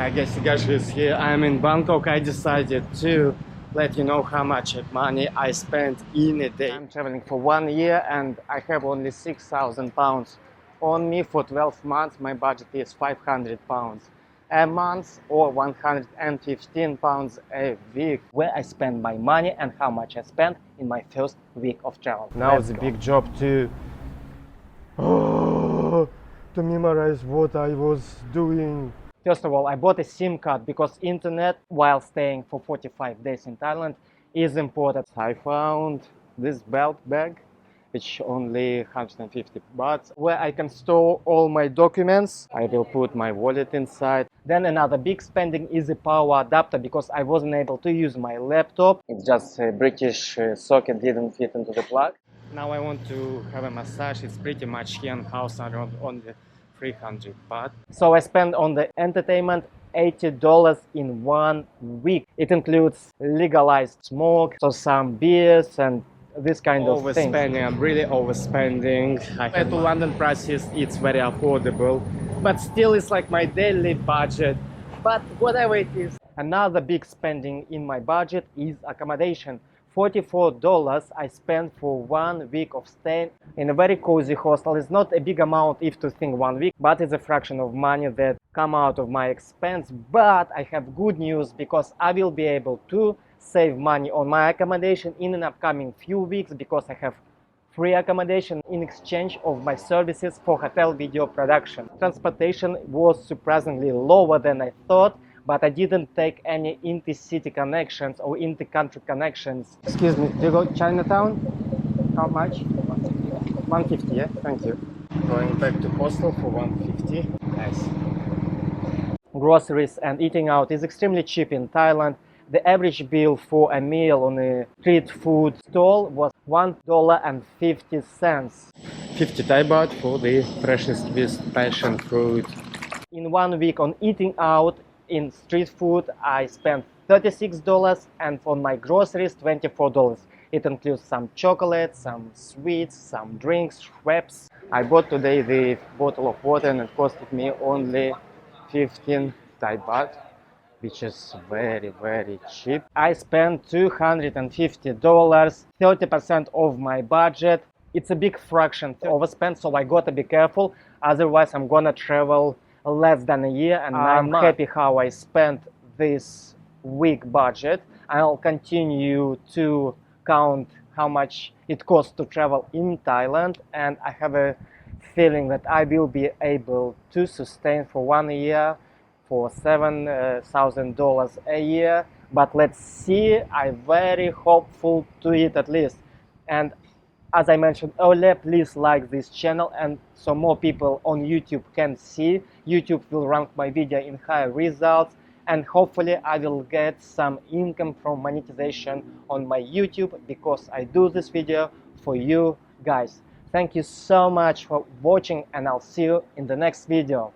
I guess SEGASHI is here. I'm in Bangkok. I decided to let you know how much money I spent in a day. I'm traveling for 1 year and I have only 6,000 pounds on me. For 12 months my budget is 500 pounds a month or 115 pounds a week. Where I spend my money and how much I spent in my first week of travel. Now it's a big job to memorize what I was doing. First of all, I bought a SIM card because internet while staying for 45 days in Thailand is important. I found this belt bag, which only 150 bahts, where I can store all my documents. I will put my wallet inside. Then another big spending is a power adapter because I wasn't able to use my laptop. It's just a British socket didn't fit into the plug. Now I want to have a massage. It's pretty much here in house around only 300 baht. So I spent on the entertainment $80 in 1 week. It includes legalized smoke, so some beers and this kind of thing. Overspending, I'm really overspending. Compared to London prices, it's very affordable, but still it's like my daily budget. But whatever it is. Another big spending in my budget is accommodation. $44 I spent for 1 week of stay in a very cozy hostel. It's not a big amount if to think 1 week, but it's a fraction of money that come out of my expense. But I have good news because I will be able to save money on my accommodation in an upcoming few weeks because I have free accommodation in exchange of my services for hotel video production. Transportation was surprisingly lower than I thought, but I didn't take any inter-city connections or inter-country connections. Excuse me, do you go Chinatown? How much? 150, yeah? Thank you. Going back to hostel for 150. Nice. Groceries and eating out is extremely cheap in Thailand. The average bill for a meal on a street food stall was $1.50. 50 Thai baht for the freshly squeezed passion fruit. In 1 week on eating out, in street food, I spent $36 and on my groceries, $24. It includes some chocolate, some sweets, some drinks, wraps. I bought today the bottle of water and it costed me only 15 Thai baht, which is very, very cheap. I spent $250, 30% of my budget. It's a big fraction to overspend, so I gotta be careful. Otherwise, I'm gonna travel less than a year, and I'm happy how I spent this week budget. I'll continue to count how much it costs to travel in Thailand, and I have a feeling that I will be able to sustain for 1 year for $7,000 a year. But let's see, I'm very hopeful to it at least. And as I mentioned earlier, please like this channel and so more people on YouTube can see. YouTube will rank my video in higher results and hopefully I will get some income from monetization on my YouTube because I do this video for you guys. Thank you so much for watching and I'll see you in the next video.